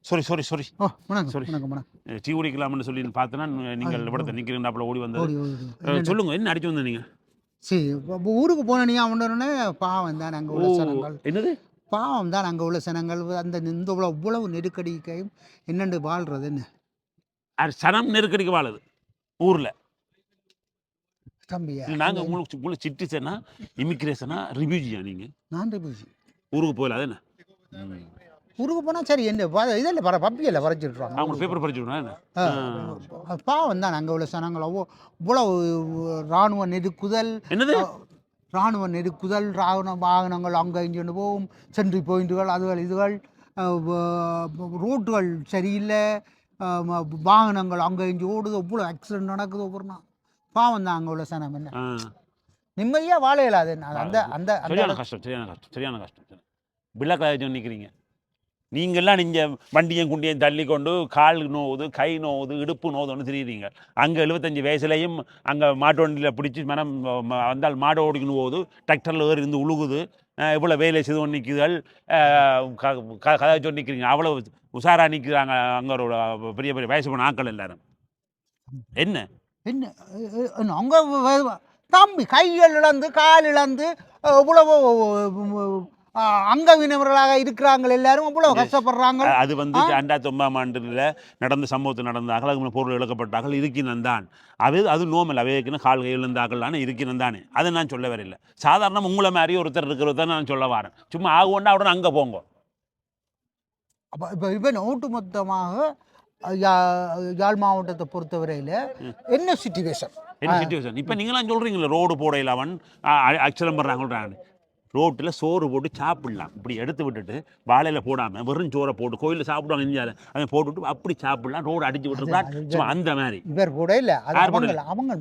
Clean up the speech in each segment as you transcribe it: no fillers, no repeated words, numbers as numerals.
Sorry sorry sorry ஓ வணக்கம் sorry வணக்கம் வணக்கம். டீ குடிக்கலாம்னு சொல்லி பார்த்தேன்னா நீங்கள் இடத்த நிற்கிறீங்களாப்பில் ஓடி வந்தது. ஓடி ஓடி என்னண்டு சொல்லுங்க, என்ன அடிச்சு வந்தீங்க? சரி இப்போ ஊருக்கு போன நீ உடனே பாவம் தான் அங்கே ஓ, உள்ள சனங்கள், என்னது? பாவம் தான் அங்கே உள்ள சனங்கள் அந்த இந்த இவ்வளவு நெருக்கடிக்கையும் என்னென்று வாழ்றது என்ன சனம் நெருக்கடிக்கு வாழுது ஊரில். தம்பியா இல்லை, நாங்கள் உங்களுக்கு சிட்டிசனா இமிக்ரேஷனா ரிவ்யூஜியா? நீங்கள் நான் போச்சு ஊருக்கு போகல அது என்ன? ஊருக்கு போனால் சரி என்ன இதில் பப்பியில் பறிச்சுட்ருவாங்க. அவங்க பேப்பர் படிச்சு விடணும் என்ன? பாவம் தான் அங்கே உள்ள சனங்கள் இவ்வளவு இராணுவ நெருக்குதல், என்னது? இராணுவ நெருக்குதல், இராணுவ வாகனங்கள் அங்கே இங்கே போகும், சென்ட்ரி பாயிண்ட்டுகள் அதுகள் இதுகள், ரோட்டுகள் சரியில்லை, வாகனங்கள் அங்கே இங்கே ஓடுது, இவ்வளோ ஆக்சிடென்ட் நடக்குது ஒவ்வொரு நாள். பாவம் தான் அங்கே உள்ள சனம் என்ன நிம்மதியாக வாழ இயலாது என்ன அந்த அந்த சரியான கஷ்டம், சரியான கஷ்டம், சரியான கஷ்டம். பிள்ளைக்காக நிற்கிறீங்க நீங்கள்லாம். நீங்கள் வண்டியும் குண்டியும் தள்ளி கொண்டு கால் நோவுது, கை நோவுது, இடுப்பு நோவுதுன்னு தெரியுறீங்க. அங்கே 75 வயசுலையும் அங்கே மாட்டு வண்டியில் பிடிச்சி மனம் வந்தால் மாடு ஓடிக்கணும் போகுது, டிராக்டரில் ஏறி இருந்து உழுகுது, இவ்வளோ வேலை செய்து கொண்டு நிற்குதல், கதை சொல்லி நிற்கிறீங்க. அவ்வளோ உஷாராக நிற்கிறாங்க அங்கே ஒரு பெரிய பெரிய வயசு போன ஆட்கள் எல்லாரும். என்ன என்ன அவங்க தம்பி கைகள் இழந்து கால் இழந்து இவ்வளவு அங்கவினவர்களாக இருக்கிறாங்க, எல்லாரும் இவ்வளவு கஷ்டப்படுறாங்க. அது வந்து 2009ஆம் ஆண்டில் நடந்த சம்பவத்தில் நடந்தார்கள், அதுக்கு பொருள் இழக்கப்பட்டார்கள், இருக்கினம் தான். அது நோமல் அவைக்குன்னு கால் கை இழந்தாக்கள்லான இருக்கினம் தானே. அதை நான் சொல்ல வரல. சாதாரணம் உங்களை மாதிரி ஒருத்தர் இருக்கிறத நான் சொல்ல வரேன். சும்மா ஆகுவோண்டா உடனே அங்கே போங்க. அப்போ இப்போ இவன் ஒட்டுமொத்தமாக யாழ் மாவட்டத்தை பொறுத்தவரையில் என்ன சிச்சுவேஷன்? இப்போ நீங்களாம் சொல்கிறீங்களே ரோடு போடையில் அவன் அச்சலம் படுறாங்க. ரோட்டில் சோறு போட்டு சாப்பிடலாம், இப்படி எடுத்து விட்டுட்டு வாழையில் போடாமல் வெறும் சோறை போட்டு கோயிலில் சாப்பிடுவாங்க இந்தியாவில், அதை போட்டுவிட்டு அப்படி சாப்பிடலாம். ரோடு அடிச்சு விட்டுருக்கலாம் அந்த மாதிரி. இவர் கூட இல்லை, அவங்க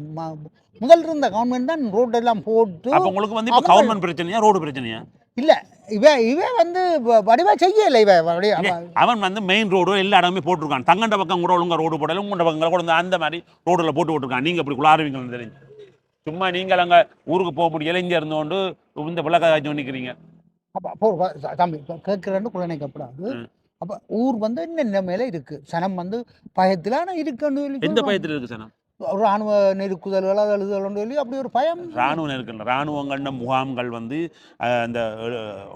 முதல் இருந்த கவர்மெண்ட் தான் ரோடு எல்லாம் போட்டு. அப்போ உங்களுக்கு வந்து இப்போ கவர்மெண்ட் பிரச்சனையா ரோடு பிரச்சனையா? இல்லை, இவன் வந்து வடிவா செய்யலை. அவன் வந்து மெயின் ரோடு எல்லா இடமே போட்டிருக்கான். தங்கண்ட பக்கம் கூட ஒழுங்கா ரோடு போடல, உங்கள்ட பக்கம் கூட அந்த மாதிரி ரோடுல போட்டு விட்டுருக்கான். நீங்கள் இப்படி குளாருவீங்கன்னு தெரிஞ்சு சும்மா நீங்கள் அங்கே ஊருக்கு போக முடியல, இங்கே இருந்தோண்டு இந்த விளக்காச்சு நிற்கிறீங்க. அப்போ தம்பி கேட்குறேன்னு குழந்தை கேட்கக்கூடாது. அப்போ ஊர் வந்து என்ன மேலே இருக்கு, சனம் வந்து பயத்தில். ஆனால் இருக்குன்னு எந்த பயத்தில் இருக்கு சனம்? இராணுவ நெருக்குதல்கள் எழுதுதல் சொல்லி அப்படி ஒரு பயம். இராணுவ நெருக்கல், இராணுவங்கள்ன முகாம்கள் வந்து அந்த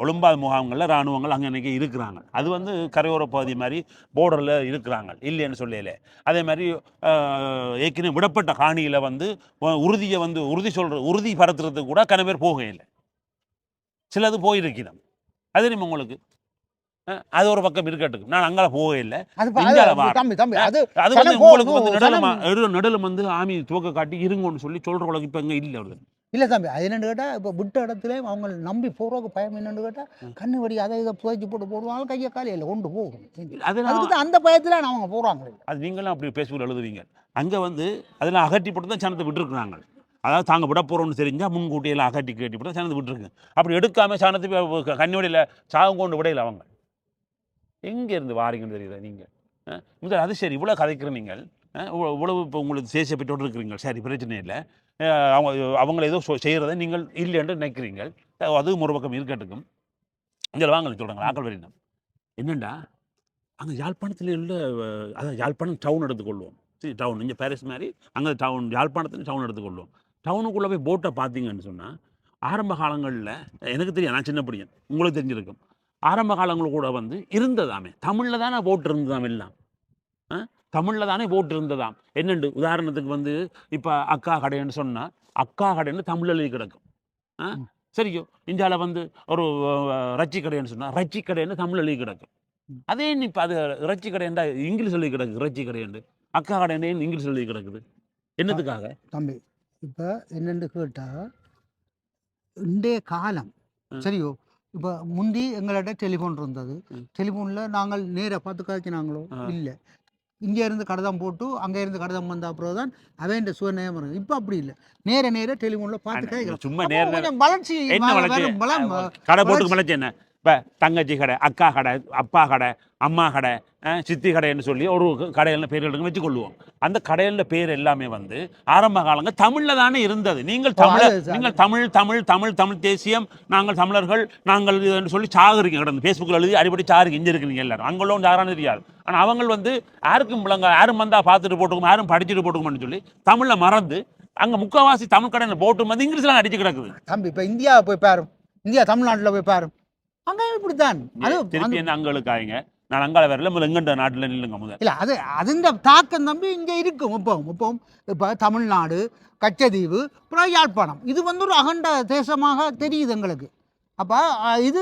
ஒழும்பாத முகாம்களில் இராணுவங்கள் அங்கே இன்றைக்கி இருக்கிறாங்க. அது வந்து கரையோர பகுதி மாதிரி போர்டரில் இருக்கிறாங்க, இல்லைன்னு சொல்லல. அதே மாதிரி ஏற்கனவே விடப்பட்ட காணியில் வந்து உறுதியை வந்து உறுதி படுத்துறதுக்கு கூட கன பேர் போக இல்லை, சிலது போயிருக்கிறோம். அது தெரியுமா உங்களுக்கு? அது ஒரு பக்கம் இருக்கட்டும், நான் அங்கே போக இல்லை. உங்களுக்கு வந்து நடுவில் வந்து ஆமி துவக்க காட்டி இருங்கன்னு சொல்லி சொல்றவங்களுக்கு இப்போ இங்கே இல்லை. அவர்கள் இல்லை தம்பி, அது என்னென்னு கேட்டால் இப்போ விட்ட இடத்துல அவங்க நம்பி போகிறதுக்கு பயம் என்னென்னு கேட்டால் கண்ணு வடி அதை இதை புதைச்சி போட்டு போடுவாங்க, கையை காலையில் கொண்டு போகும். அதுக்கு அந்த பயத்தில் அவங்க போகிறாங்க. அது நீங்களும் அப்படி பேசுவோம் எழுதுவீங்க. அங்கே வந்து அதெல்லாம் அகட்டி போட்டு தான் சனத்தை விட்டுருக்குறாங்க. அதாவது தாங்க விட போகிறோம்னு தெரிஞ்சால் முன்கூட்டியெல்லாம் அகட்டி கட்டி போட்டு சனத்தை விட்டுருக்கு. அப்படி எடுக்காமல் சனத்தை கண்ணியோடையில் சாகம் கொண்டு விடையில் அவங்க எங்கேருந்து வாரீங்கன்னு தெரியல. நீங்கள் முதல் அது சரி, இவ்வளோ கதைக்கிற நீங்கள் இவ்வளவு இப்போ உங்களுக்கு தேசிய பெற்றோடு இருக்கிறீங்க, சரி பிரச்சனை இல்லை. அவங்கள ஏதோ செய்கிறத நீங்கள் இல்லை என்று நினைக்கிறீங்கள், அதுவும் ஒரு பக்கம் இருக்கட்டுக்கும். இங்கே வாங்க சொல்கிறாங்க ஆக்கள் வரையினம் என்னண்டா அங்கே யாழ்ப்பாணத்தில் உள்ள, அதான் யாழ்ப்பாணம் டவுன் எடுத்துக்கொள்வோம். சரி, டவுன் இங்கே பாரிஸ் மாதிரி அங்கே டவுன், யாழ்ப்பாணத்தில் டவுன் எடுத்துக்கொள்வோம். டவுனுக்குள்ளே போய் போட்டை பார்த்தீங்கன்னு சொன்னால் ஆரம்ப காலங்களில் எனக்கு தெரியும், நான் சின்ன படியன், உங்களுக்கு தெரிஞ்சிருக்கும். ஆரம்ப காலங்கள் கூட வந்து இருந்ததாமே, தமிழில் தானே போட்டு இருந்ததாம் எல்லாம். தமிழில் தானே போட்டு இருந்ததாம். என்னண்டு உதாரணத்துக்கு வந்து இப்போ அக்கா கடைன்னு சொன்னால் அக்கா கடைன்னு தமிழில் எழுதி கிடக்கும். சரியோ, இந்தியாவில் வந்து ஒரு ரச்சி கடைன்னு சொன்னால் ரச்சி கடைன்னு தமிழ் எழுதி கிடக்கும். அதே இப்போ அது ரச்சி கடைண்டா இங்கிலீஷ் எழுதி கிடக்கு, ரச்சி கடைண்டு. அக்கா கடைன்னு இங்கிலீஷ் எழுதி கிடக்குது. என்னதுக்காக தம்பி? இப்போ என்னென்னு கேட்டால் இன்றைய காலம் சரியோ, இப்போ முந்தி எங்கள்கிட்ட டெலிஃபோன் இருந்தது. டெலிஃபோனில் நாங்கள் நேராக பார்த்து காய்ச்சினாங்களோ இல்லை, இங்கே இருந்து கடிதம் போட்டு அங்கே இருந்து கடிதம் வந்த அப்புறம் தான் அவன் சுயநயம் இருக்குது. இப்போ அப்படி இல்லை, நேர டெலிஃபோனில் பார்த்து காய்க்கிறோம். சும்மா நேரம் வளர்ச்சி கடை போட்டு வளர்ச்சி என்ன இப்போ தங்கச்சி கடை, அக்கா கடை, அப்பா கடை, அம்மா கடை, சித்தி கடைன்னு சொல்லி ஒரு கடையில் பேர் எடுங்க வச்சுக்கொள்வோம். அந்த கடையில் பேர் எல்லாமே வந்து ஆரம்ப காலங்கள் தமிழில் தானே இருந்தது. நீங்கள் தமிழ் தமிழ் தமிழ் தமிழ் தேசியம், நாங்கள் தமிழர்கள், நாங்கள் இதுன்னு சொல்லி சாகுறீங்க கிடந்து ஃபேஸ்புக்கில் எழுதி அடிப்படி சாருக்கு இங்கே இருக்கிறீங்க எல்லாரும். அங்கே சாரானு தெரியாது. ஆனால் அவங்க வந்து யாருக்கும் விளங்க, யாரும் வந்தால் பார்த்துட்டு போட்டுக்கும், யாரும் படிச்சுட்டு போட்டுக்கும்னு சொல்லி தமிழில் மறந்து அங்கே முக்கால்வாசி தமிழ் கடையில் போட்டு வந்து இங்கிலீஷ்லாம் அடிச்சு கிடக்குது. தம்பி இப்போ இந்தியாவை போய் பாரு, இந்தியா தமிழ்நாட்டில் போய் பாரு, அங்கே இப்படித்தான். அது திருப்பி என்ன அங்களுக்கு ஆயிங்க, நான் அங்கால வரல, முதல்ல எங்கண்ட நாட்டில் நில்லுங்க முதல். இல்லை, அது அதுன்ற தாக்கம் தம்பி இங்கே இருக்கும். இப்போ தமிழ்நாடு, கச்சதீவு, அப்புறம் யாழ்ப்பாணம், இது வந்து ஒரு அகண்ட தேசமாக தெரியுது எங்களுக்கு. அப்போ இது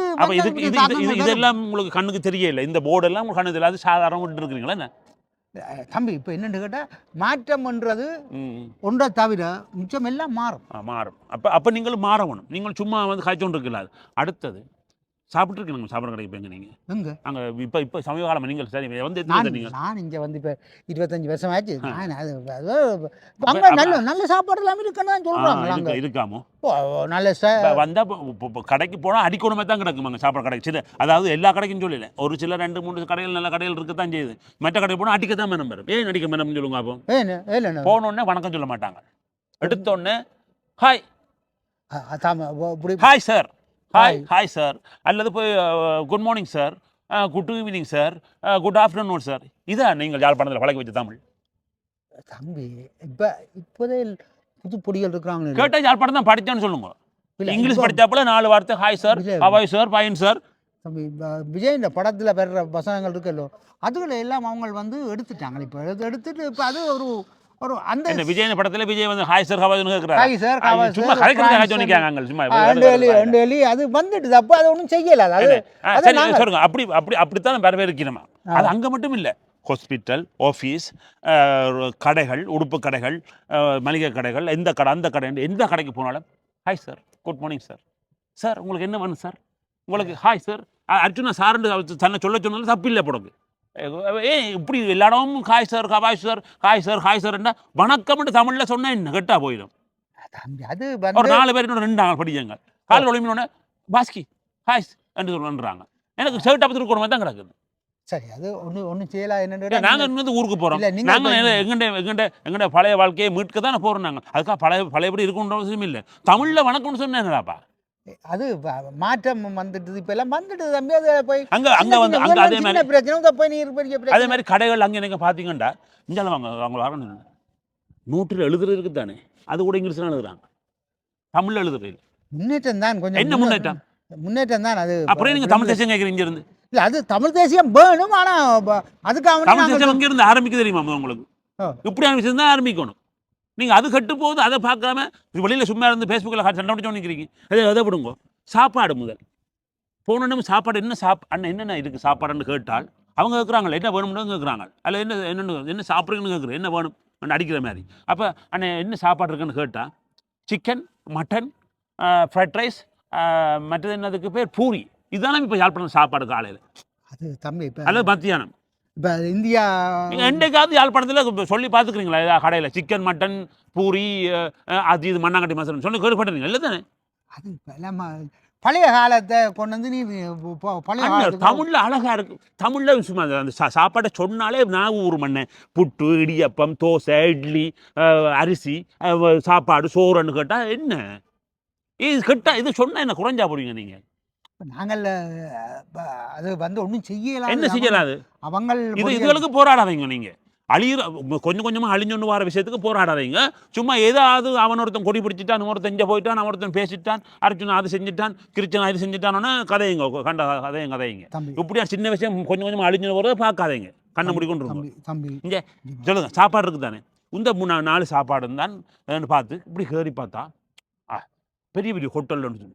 இதெல்லாம் உங்களுக்கு கண்ணுக்கு தெரியல, இந்த போர்டெல்லாம் உங்களுக்கு கண்ணுக்கு தெரியாது, சாதாரண விட்டு இருக்கிறீங்களா என்ன தம்பி? இப்போ என்னென்னு கேட்டால் மாற்றம்ன்றது ஒன்றை தவிர மிச்சம் எல்லாம் மாறும். மாறும். அப்போ நீங்களும் மாறணும். நீங்கள் சும்மா வந்து காய்ச்சோன்னு இருக்கல. அடுத்தது சாப்பிட்ருக்கீங்க, சாப்பிட்ற கடைக்கு போங்க நீங்கள் எங்க அங்கே இப்போ சமீப காலமாக நீங்கள் சரி வந்து நான் இங்கே வந்து இப்போ 25 வருஷம் ஆச்சு. நல்ல சாப்பாடு எல்லாமே இருக்குன்னு சொல்கிறாங்க. இருக்காமோ நல்ல வந்தால் கடைக்கு போனால் அடிக்கணுமே தான் கிடக்குமாங்க சாப்பிட்ற கடைக்கு. சரி, அதாவது எல்லா கடைக்கும் சொல்லல, ஒரு சில 2-3 கடைகள் நல்ல கடைகள் இருக்க தான் செய்யுது. மற்ற கடைக்கு போனால் அடிக்க தான் மேனம் வரும். ஏன் அடிக்க மேனம்னு சொல்லுங்க. அப்போ போனோடனே வணக்கம் சொல்ல மாட்டாங்க, எடுத்தோடனே hi hi sir, hi sir, அல்லது போய் good morning sir, good evening sir, good afternoon sir. இதான் நீங்கள் யாழ்ப்பாணத்தில் பழக்க வச்ச தமிழ் தம்பி. இப்போதே புது பொடிகள் இருக்கிறாங்க, கேட்டால் யாழ்ப்பாணம் தான் படித்தான்னு சொல்லுங்க. இங்கிலீஷ் படித்தாப்புல 4 வார்த்தை hi sir, Hawaii sir, fine sir. தம்பி விஜய் இந்த படத்தில் பெற வசனங்கள் இருக்குல்லோ, அதுகளை எல்லாம் அவங்க வந்து எடுத்துட்டாங்க. இப்போ எடுத்துட்டு இப்போ அது ஒரு ஒரு அந்த விஜய் படத்தில் விஜய் வந்து ஹாய் சார், ஹவாய் கேட்குறாரு. ஹாய் சார், ஹவாய் சும்மா கரெக்டாக சொன்னிக்காங்க. சும்மா அது வந்துடுது. அப்போ அதை ஒன்றும் செய்யல. அது சொல்லுங்க. அப்படித்தான் வரவேற்கிறோம். அது அங்கே மட்டும் இல்லை, ஹாஸ்பிட்டல், ஆஃபீஸ், கடைகள், உடுப்பு கடைகள், மளிகை கடைகள், எந்த கடை அந்த கடை, எந்த கடைக்கு போனாலும் hi sir, good morning sir, sir உங்களுக்கு என்ன வேணும் சார், உங்களுக்கு ஹாய் சார். அர்ஜுனா சார்ன்னு தன்னை சொன்னாலும் தப்பு இல்லை போடுங்க. இப்படி எல்லா இடமும் hi sir, Hawaii sir, hi sir, hi sir என்ன வணக்கம்னு தமிழில் சொன்னால் என்ன கெட்டா போயிடும். அது ஒரு 4 பேர் 2 நாள் படிச்சாங்க, காலையில் ஒளிமினோடனே பாஸ்கி ஹாய் என்று சொல்லுன்றாங்க. எனக்கு ஷர்ட் அப்படி இருக்கிற மாதிரி தான் கிடக்குது. சரி, அது ஒன்றும் செய்யலாம். என்னென்ன நாங்கள் இன்னும் ஊருக்கு போகிறோம், நாங்கள் எங்கள்ட பழைய வாழ்க்கையை மீட்க தானே போகிறோம். நாங்கள் அதுக்காக பழையபடி இருக்கணுன்ற அவசியம் இல்லை. தமிழில் வணக்கம்னு சொன்னேன்டாப்பா, அது மாற்றம் வந்துட்டு இப்போ எல்லாம் வந்துட்டு தம்பி. அது போய் அங்கே வந்து அங்கே அதே மாதிரி பிரச்சனை போய் நீர் அதே மாதிரி கடைகள் அங்கே எனக்கு பார்த்தீங்கன்னா இங்கே வாங்க அவங்க வரணும், நோட்டில் எழுதுறதுக்கு தானே அது கூட இங்கிலீஷ்லாம் எழுதுறாங்க, தமிழில் எழுதுறது. முன்னேற்றம் தான், கொஞ்சம் என்ன முன்னேற்றம் தான். அது அப்புறம் நீங்கள் தமிழ் தேசியம் கேட்குறீங்க இங்கே இருந்து. இல்லை, அது தமிழ் தேசியம் வேணும். ஆனால் அதுக்காக தமிழ் தேசியம் இங்கே இருந்து ஆரம்பிக்க தெரியுமா உங்களுக்கு? இப்படி ஆரம்பிச்சு தான் ஆரம்பிக்கணும். நீங்கள் அது கட்டு போகுது, அதை பார்க்காம வெளியில் சும்மா இருந்து ஃபேஸ்புக்கில் சண்டை முடிச்சு நிற்கிறீங்க. அதை விடுங்க. சாப்பாடு முதல் போனோன்னு சாப்பாடு என்ன அண்ணன் என்னென்ன இருக்குது சாப்பாடுன்னு கேட்டால் அவங்க கேட்குறாங்களே என்ன வேணும்னு கேட்குறாங்க. அதில் என்ன சாப்பிட்றீங்கன்னு கேட்குறேன், என்ன வேணும் அடிக்கிற மாதிரி. அப்போ அண்ணன் என்ன சாப்பாடு இருக்குன்னு கேட்டால் சிக்கன், மட்டன், ஃப்ரைட் ரைஸ், மற்றது என்னதுக்கு பேர் பூரி. இதுதானே இப்போ யாழ்ப்பாணம் சாப்பாடு காலையில். அது தம்பி இப்போ அல்லது மத்தியானம் இப்போ இந்தியா என்றைக்காவது யாழ்ப்பாணத்தில் சொல்லி பார்த்துக்கிறீங்களா கடையில் சிக்கன், மட்டன், பூரி, அது இது மண்ணாங்கட்டி மசாலா சொல்லி கேள்விப்பட்டிருக்கீங்க இல்லை தானே? அது இப்போ பழைய காலத்தை கொண்டு வந்து நீ பழைய தமிழில் அழகாக இருக்கு. தமிழில் சும்மா அந்த சாப்பாடை சொன்னாலே நான் ஊர் மண்ணை புட்டு, இடியப்பம், தோசை, இட்லி, அரிசி, சாப்பாடு, சோறுன்னு கேட்டால் என்ன இது கேட்டால் இது சொன்னால் என்ன குறைஞ்சா போடுவீங்க நீங்கள்? நாங்கள் அது வந்து ஒன்றும் செய்யலாம். என்ன செய்யலாம்? அது அவங்க இதுகளுக்கு போராடாதீங்க. நீங்கள் கொஞ்சம் கொஞ்சமாக அழிஞ்சொன்று வர விஷயத்துக்கு போராடாதீங்க. சும்மா ஏதாவது அவனொருத்தன் கொடி பிடிச்சிட்டான், ஒருத்தன் இங்கே போயிட்டான், அவனொருத்தன் பேசிட்டான், அர்ஜுனா அது செஞ்சுட்டான், கிருஷ்ணன் இது செஞ்சுட்டானோன்னா கதையுங்க, கண்ட கதையுங்க. இப்படியா சின்ன விஷயம் கொஞ்சம் கொஞ்சமாக அழிஞ்சு வரதை பார்க்காதீங்க, கண்ணை முடிக்கொண்டு தம்பி. இங்கே சொல்லுங்க, சாப்பாடு இருக்குது தானே, இந்த 3-4 சாப்பாடு தான் பார்த்து இப்படி கேறி பார்த்தா பெரிய பெரிய ஹோட்டல் சொல்லி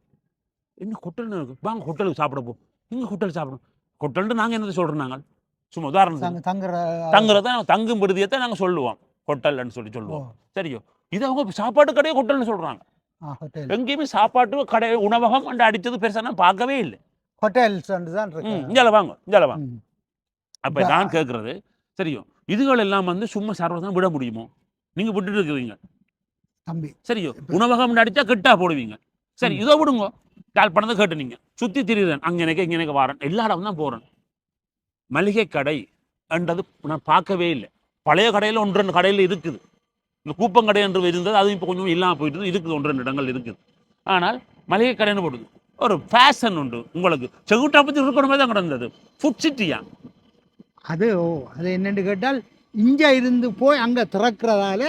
என்ன ஹோட்டல்னு இருக்குது, வாங்க ஹோட்டலுக்கு சாப்பிட போ. இங்கே ஹோட்டல் சாப்பிடணும், ஹோட்டல்னு நாங்கள் என்னது சொல்கிறோம்? நாங்கள் சும்மா உதாரணத்துக்கு தங்குறத தங்கும் விடுதியத்தை நாங்கள் சொல்லுவோம் ஹோட்டல்னு சொல்லுவோம். சரியோ, இது அவங்க சாப்பாட்டு கடையை ஹோட்டல்னு சொல்கிறாங்க. எங்கேயுமே சாப்பாட்டு கடை உணவகம் அண்டு அடித்தது பெருசாக நான் பார்க்கவே இல்லை. ஹோட்டல்ஸ் இங்கே வாங்க, இங்கே வாங்க. அப்போ நான் கேட்குறது சரியோ, இதுகள் எல்லாம் வந்து சும்மா சர்வதான் விட முடியுமோ? நீங்கள் விட்டுட்டு இருக்கிறீங்க தம்பி. சரியோ, உணவகம் அடித்தா கிட்டா போடுவீங்க. சரி, இதோ விடுங்க. யாழ்ப்பாணத்தை கேட்டு நீங்கள் சுற்றி திரிகிறேன் அங்கே இங்கே வாரேன் எல்லா இடமும் தான் போகிறேன். மளிகை கடை என்றது நான் பார்க்கவே இல்லை. பழைய கடையில் 1-2 கடையில் இருக்குது. இந்த கூப்பங்கடை என்று இருந்தது, அதுவும் இப்போ கொஞ்சம் இல்லாமல் போயிட்டு இருக்குது. 1-2 இடங்கள் இருக்குது. ஆனால் மளிகை கடைன்னு போடுது ஒரு ஃபேஷன் உண்டு. உங்களுக்கு செகுட்டா பற்றி இருக்கணுமே தான் கிடந்தது. ஃபுட் சிட்டியா அது அது என்னென்னு கேட்டால் இங்கே இருந்து போய் அங்கே திறக்கிறதால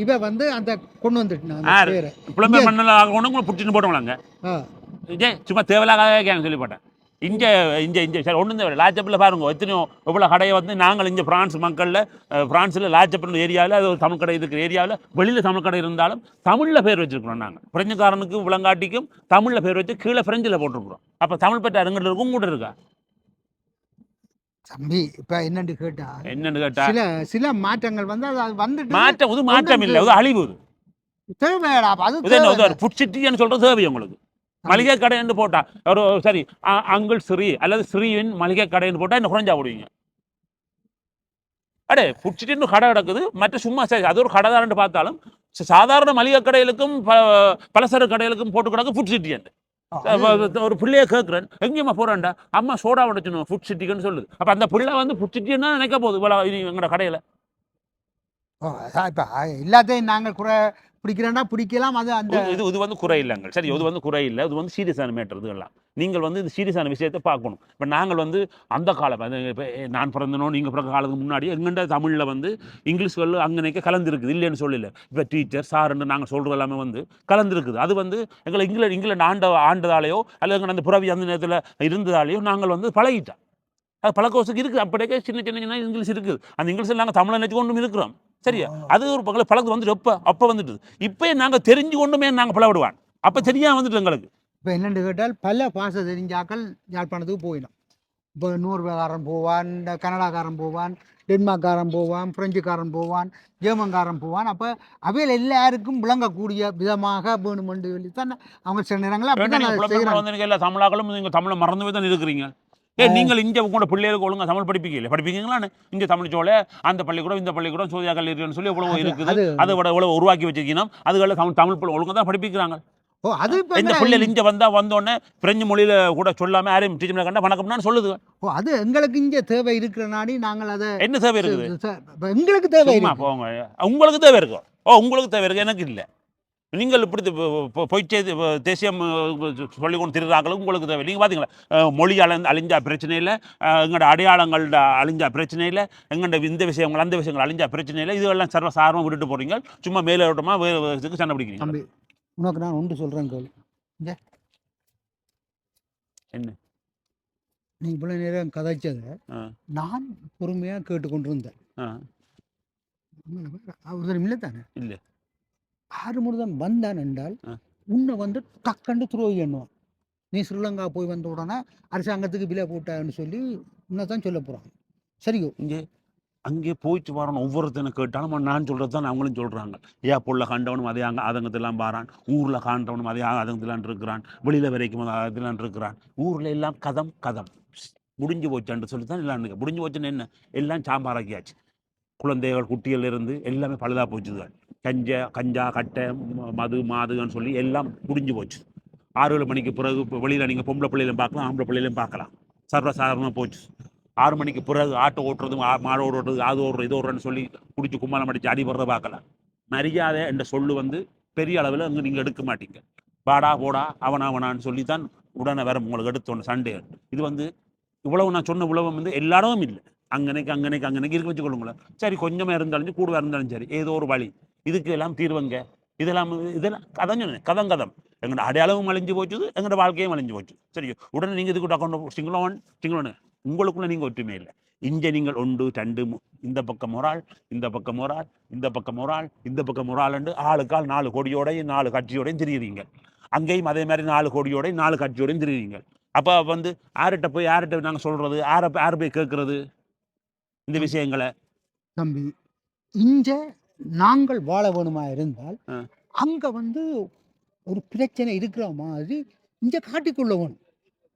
இவ வந்து அந்த கொண்டு வந்துட்டு புலம்பெயர் மண்ணில் ஆகணும் புட்டின்னு போட்டோம்லாங்க. இதே சும்மா தேவையில்லாத சொல்லி போட்டேன். இங்கே சரி ஒன்றும் தேவை லாச்சப்பில் பாருங்க எத்தனையோ எவ்வளோ கடையை வந்து நாங்கள் இங்கே பிரான்ஸ் மக்களில் பிரான்ஸில் லாச்சப்பில் ஏரியாவில் அது ஒரு தமிழ் கடை இருக்கிற ஏரியாவில் வெளியில் தமிழ் கடை இருந்தாலும் தமிழில் பேர் வச்சுருக்கிறோம். நாங்கள் பிரெஞ்சுக்காரனுக்கும் விலங்காட்டிக்கும் தமிழில் பேர் வச்சு கீழே ஃப்ரெஞ்சில் போட்டிருக்கிறோம். அப்போ தமிழ் பெற்ற அரங்கில் இருக்கும் கூட இருக்கா தம்பி? இப்போ என்னென்னு கேட்டா சில மாற்றங்கள் வந்து அது வந்துட்டு மாற்றம் இல்லை, அது அழிவு. தேவையாடா அது ஃபுட் சிட்டின்னு சொல்கிறது தேவை உங்களுக்கு. மளிகை கடைன்னு போட்டா ஒரு சரி அங்கிள் ஸ்ரீ அல்லது ஸ்ரீவின் மளிகை கடைன்னு போட்டால் என்ன குறைஞ்சா போடுவீங்க? அடே ஃபுட் சிட்டின்னு கடை கிடக்குது. மற்ற சும்மா சரி அது ஒரு கடை தான் பார்த்தாலும் சாதாரண மளிகை கடைகளுக்கும் பலசர கடைகளுக்கும் போட்டு கிடக்கு ஃபுட் சிட்டி. ஒரு பிள்ளைய கேட்குறேன், எங்கேயுமா போகிறான்டா, அம்மா சோடா உடைச்சணும் ஃபுட் சிட்டிக்குன்னு சொல்லுது. அப்போ அந்த பிள்ளை வந்து ஃபுட் சிட்டின்னு நினைக்க போகுது இவ்வளோ எங்களோட கடையில். இப்போ எல்லாத்தையும் நாங்கள் கூட பிடிக்கிறேன்னா பிடிக்கலாம். அது அந்த இது வந்து குறை இல்லைங்க. சரி இது வந்து குறை இல்லை, இது வந்து சீரியஸான மேட்டர். இதுலாம் நீங்கள் வந்து இது சீரியஸான விஷயத்தை பார்க்கணும். இப்போ நாங்கள் வந்து அந்த காலம் இப்போ நான் பிறந்தனோ நீங்கள் பிறந்த காலத்துக்கு முன்னாடி எங்கள்கிட்ட தமிழில் வந்து இங்கிலீஷ்கள் அங்கே கலந்துருக்குது, இல்லைன்னு சொல்லல. இப்போ டீச்சர் சார்ன்னு நாங்கள் சொல்கிறது எல்லாமே வந்து கலந்துருக்குது. அது வந்து எங்களை இங்கிலாந்து ஆண்டதாலேயோ அல்லது அந்த புறவி அந்த நேரத்தில் இருந்ததாலேயோ நாங்கள் வந்து பழகிட்டோம். அது பழக்கவசத்துக்கு இருக்குது. அப்படியே சின்ன சின்ன இங்கிலீஷ் இருக்குது. அந்த இங்கிலீஷில் நாங்கள் தமிழை நினைச்சு கொண்டும் இருக்கிறோம். சரியா அது ஒரு பழக்கம் வந்துட்டு அப்போ வந்துட்டு இப்போ நாங்கள் தெரிஞ்சு கொண்டுமே நாங்கள் பழவிடுவான். அப்போ சரியாக வந்துட்டு எங்களுக்கு. இப்போ என்னென்னு கேட்டால் பல பாஷை தெரிஞ்சாக்கள் யாழ்ப்பாணத்துக்கு போயிடும். இப்போ நோர்வேக்காரன் போவான், கனடாக்காரன் போவான், டென்மார்க்காரன் போவான், பிரெஞ்சுக்காரன் போவான், ஜெர்மன்காரன் போவான். அப்போ அவையில் எல்லாருக்கும் விளங்கக்கூடிய விதமாக வேணுமென்று சொல்லி தான் அவங்க சில நேரங்களில் அப்படி எல்லா தமிழாக்களும் நீங்கள் தமிழை மறந்து தான் இருக்கிறீங்க. நீங்கள் இங்கே கூட பிள்ளைகளுக்கு ஒழுங்காக தமிழ் படிப்பீங்களான்னு இங்கே தமிழ் சோழ அந்த பள்ளிக்கூடம் இந்த பள்ளிக்கூடம் சோதியா கல்லூரின்னு சொல்லி எவ்வளோ இருக்குது. அதை விட எவ்வளோ உருவாக்கி வச்சிருக்கணும். அதுகளில் தமிழ் ஒழுங்காக தான் படிப்பிக்கிறாங்க. அது இந்த பிள்ளைகள் இங்கே வந்தோடனே பிரெஞ்சு மொழியில் கூட சொல்லாமல் யாரையும் டீச்சர் கண்டா வணக்கம்னு சொல்லுது. அது எங்களுக்கு இங்கே தேவை இருக்கிற நாடி நாங்கள் அதை என்ன தேவை இருக்குது? எங்களுக்கு தேவை போங்க, உங்களுக்கு தேவை இருக்கும். உங்களுக்கு தேவை இருக்கு, எனக்கு இல்லை. நீங்கள் இப்படி போயிட்டே தேசியம் சொல்லிக்கொண்டு திருறாங்களும் உங்களுக்கு தேவை. நீங்கள் பார்த்தீங்களா மொழி அழிஞ்சா பிரச்சனை இல்லை, எங்களோட அடையாளங்கள் அழிஞ்சா பிரச்சனை இல்லை, எங்கள்ட இந்த விஷயங்கள் அந்த விஷயங்கள் அழிஞ்சா பிரச்சனை இல்லை. இதெல்லாம் சர்வசாரமாக விட்டுட்டு போகிறீங்க. சும்மா மேலோட்டமாக வேறு விஷயத்துக்கு சண்டை பிடிக்கிறீங்க. உனக்கு நான் ஒன்று சொல்கிறேன் கேள். என்ன நீ இவ்வளோ நேரம் கதைச்சதை நான் பொறுமையாக கேட்டுக்கொண்டு இருந்தேன். இல்லை தானே? இல்லை 6 முருதன் வந்தான் என்றால் உன்னை வந்து டக்கண்டு துரோகி எண்ணுவான். நீ ஸ்ரீலங்கா போய் வந்த உடனே அரசாங்கத்துக்கு விலை போட்டான்னு சொல்லி உன்னை தான் சொல்ல போகிறாங்க. சரியோ? அங்கே போயிட்டு வரான் ஒவ்வொருத்தனை கேட்டாலும் நான் சொல்கிறது தான் அவங்களும் சொல்கிறாங்க. ஏப்பொள்ள காண்டவனும் அதே அதங்கத்தெல்லாம் பாரான், ஊரில் காண்டவனும் அதே அதங்கத்திலான் இருக்கிறான், வெளியில் வரைக்கும் அதெல்லாம் இருக்கிறான். ஊரில் எல்லாம் கதம் முடிஞ்சு போச்சான்னு சொல்லி தான் எல்லாம் முடிஞ்சு போச்சுன்னு என்ன எல்லாம் சாம்பாராக்கியாச்சு. குழந்தைகள் குட்டிகள் இருந்து எல்லாமே பழுதாக போச்சுதான். கஞ்சா கட்டை மாதுன்னு சொல்லி எல்லாம் முடிஞ்சு போச்சு. 6-7 மணிக்கு பிறகு வெளியில் நீங்கள் பொம்பளை பிள்ளையிலும் பார்க்கலாம், ஆம்பளை பிள்ளையிலும் பார்க்கலாம். சர்வசாதாரணமாக போச்சு. 6 மணிக்கு பிறகு ஆட்டோ ஓட்டுறது, மாடு ஓடுறது, அது ஓடுறது இது ஓடுறன்னு சொல்லி குடிச்சு கும்மாலம் அடித்து அடிபடுறத பார்க்கலாம். மரியாதை என்ற சொல்லு வந்து பெரிய அளவில் அங்கே நீங்கள் எடுக்க மாட்டீங்க. வாடா போடா அவனான்னு சொல்லி தான் உடனே வேற உங்களுக்கு எடுத்தோன்னு சண்டே. இது வந்து இவ்வளவு நான் சொன்ன உழவம் வந்து எல்லாரும் இல்லை. அங்கனைக்கு இருக்க வச்சுக்கொள்ளுங்களேன். சரி கொஞ்சமாக இருந்தாலும் கூட இருந்தாலும் சரி ஏதோ ஒரு வழி. இதுக்கு எல்லாம் தீர்வுங்க. இதெல்லாம் கதம் சொன்னேன். கதம் எங்களோட அடையாளமும் அழிஞ்சு போச்சுது, எங்களோட வாழ்க்கையும் அழிஞ்சு போச்சு. சரியோ உடனே நீங்கள் இதுக்கு அக்கௌண்ட் சிங்களோன்னு உங்களுக்குள்ள நீங்கள் ஒற்றுமை இல்லை. இங்கே நீங்கள் 1 2 இந்த பக்கம் ஒரு ஆள், இந்த பக்கம் ஒரு ஆள், இந்த பக்கம் ஒரு ஆள், இந்த பக்கம் ஒரு ஆள் ஆளுக்கால் 4 கோடியோடையும் 4 கட்சியோடையும் தெரியுறீங்க. அங்கேயும் அதே மாதிரி 4 கோடியோடையும் 4 கட்சியோடையும் தெரியுறீங்க. அப்போ வந்து யார்கிட்ட நாங்கள் சொல்கிறது, யார் போய் கேட்கறது இந்த விஷயங்களை? தம்பி இங்கே நாங்கள் வாழ வேணுமா இருந்தால் அங்கே வந்து ஒரு பிரச்சனை இருக்கிற மாதிரி இங்கே காட்டிக்கொள்ள வேணும்.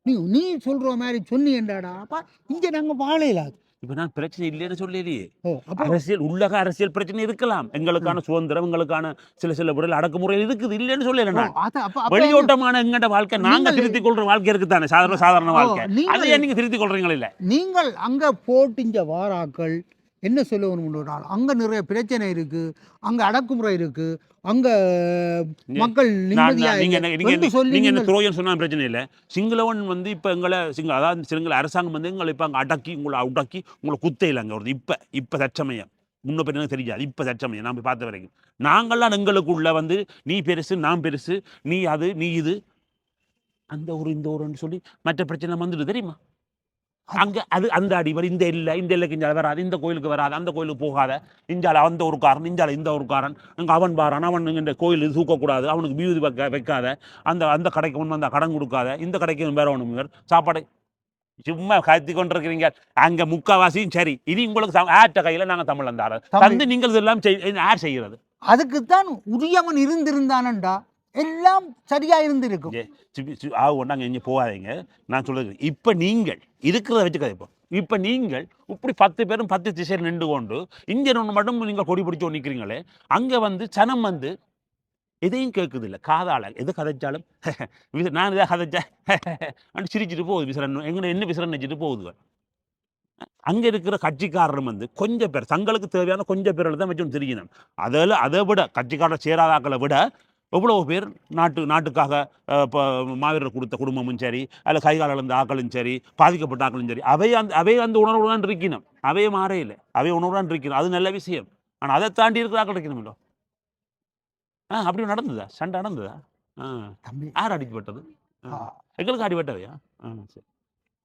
நீ சொல்ற மாதிரி சொன்னீங்கடாடா அப்ப இங்க நாங்க வாழையிலாது. இப்ப நான் பிரச்சனை இல்லைன்னு சொல்லலையே. ஓ அப்ப அரசியல் உள்ளக அரசியல் பிரச்சனை இருக்கலாம். எங்களுக்கான சுதந்திரம், எங்களுக்கான சில விடல் அடக்குமுறை இருக்குது. இல்லைன்னு சொல்லல நான். அது அப்ப அப்ப வெளியோட்டமான எங்கட வாழ்க்கை நாங்க நீங்கள் திருத்திக் கொள்ற வாழ்க்கை இருக்குதானே, சாதாரண ஓ வாழ்க்கை. நீங்கள் அதை ஏன் நீங்க திருத்திக் கொள்றீங்களா இல்ல? நீங்கள் அங்க போட்டிஞ்ச வாராக்கள் என்ன சொல்லணும்னா அங்க நிறைய பிரச்சனை இருக்கு, அங்க அடக்குமுறை இருக்கு, அங்க மக்கள் நிம்மதியா நீங்க இல்லை என்ன நீங்க என்று என்ன சொல்லி நீங்க என்ன நீங்கள் துரோகம் சொன்னா பிரச்சனை இல்ல. சிங்களவன் வந்து இப்ப எங்களை அதாவது சிங்கள அரசாங்கம் வந்து எங்களை இப்ப அங்க அடக்கி உங்களை அடக்கி உங்களை குத்தையில அங்க வருது. இப்ப தற்சமயம் முன்ன பின்ன தெரியாது. இப்ப தற்சமயம் நான் போய் பார்த்த வரைக்கும் நாங்கள்லாம் எங்களுக்குள்ள வந்து நீ பெருசு நான் பெருசு, நீ அது நீ இது, அந்த ஒரு இந்த ஒருன்னு சொல்லி மற்ற பிரச்சனை வந்துடுது தெரியுமா? அங்க அது அந்த அடிவரை இந்த எல்லைக்கு இஞ்சால வராது, இந்த கோயிலுக்கு வராது, அந்த கோயிலுக்கு போகாத, இஞ்சால அந்த ஒரு காரன், இஞ்சால இந்த ஒரு காரன், அங்க அவன் பாரான், அவன் இந்த கோயில் இது தூக்கக்கூடாது, அவனுக்கு வியூதி வைக்காத, அந்த கடைக்கு ஒன்று வந்தா கடன் கொடுக்காத, இந்த கடைக்கு வேற ஒன்று சாப்பாடு சும்மா கத்தி கொண்டிருக்கிறீங்க. அங்க முக்காவாசியும் சரி. இனி உங்களுக்கு ஆட்ட கையில நாங்க தமிழ் அந்த தந்து நீங்கள் இதெல்லாம் யார் செய்கிறது? அதுக்குத்தான் உரியவன் இருந்திருந்தானண்டா எல்லாம் சரியா இருந்திருக்கும். ஒன்றாங்க இங்கே போகாதீங்க. நான் சொல்றது இப்ப நீங்கள் இருக்கிறத வச்சு கதைப்போம். இப்ப நீங்கள் இப்படி 10 பேரும் 10 திசையில் நின்று கொண்டு இங்க ஒன்று மட்டும் நீங்கள் கொடி பிடிச்சோ நிற்கிறீங்களே, அங்க வந்து சனம் வந்து எதையும் கேட்குது இல்லை. காதால எது கதைச்சாலும் நான் இதை கதைச்சேன் சிரிச்சுட்டு போகுது. விசிறன் என்ன விசிறன் வச்சுட்டு போகுது. அங்க இருக்கிற கட்சிக்காரரும் வந்து கொஞ்சம் பேர் தங்களுக்கு தேவையான கொஞ்சம் பேரில் தான் வச்சு தெரியணும். அதை விட கட்சிக்காரர் சேராதாக்களை விட எவ்வளவு பேர் நாட்டுக்காக இப்போ மாவீரர் கொடுத்த குடும்பமும் சரி, அதில் கைகால இழந்த ஆக்களும் சரி, பாதிக்கப்பட்ட ஆக்களும் சரி, அவை அந்த உணர்வு தான் இருக்கணும். அவையே மாறையில் அவை உணர்வு தான் இருக்கணும். அது நல்ல விஷயம். ஆனால் அதை தாண்டி இருக்கிற ஆக்கள் இருக்கணுமല്ലോ. அப்படி நடந்ததா? சண்டை நடந்ததா? யார் அடிக்கப்பட்டது? எங்களுக்கு அடிபட்டவையா? சரி.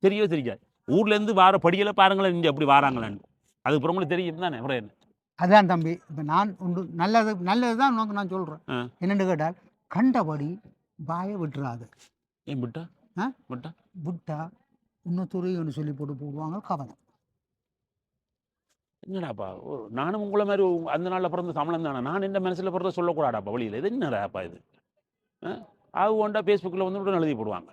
தெரியவே தெரியாது. ஊர்லேருந்து வார படியலை பாருங்களேன், இங்கே அப்படி வாராங்களான்னு. அதுக்கப்புறம் உங்களுக்கு தெரியும் தானே. அப்புறம் என்ன? அதான் தம்பி, இப்போ நான் ஒன்று நல்லது தான் உனக்கு நான் சொல்கிறேன். என்னென்னு கேட்டால் கண்டபடி வாயை விட்டுறாது. ஏன் விட்டா? விட்டா விட்டா இன்னொரு சொல்லி போடுவாங்க கவனம். என்னடாப்பா நானும் உங்களை மாதிரி அந்த நாளில் பிறந்த தமிழன் தானே. நான் என்ன மனசில் பிறந்த சொல்லக்கூடாடாப்பா வழியில். இது என்னடாப்பா இது? அது ஒன்றா ஃபேஸ்புக்கில் வந்து எழுதி போடுவாங்க.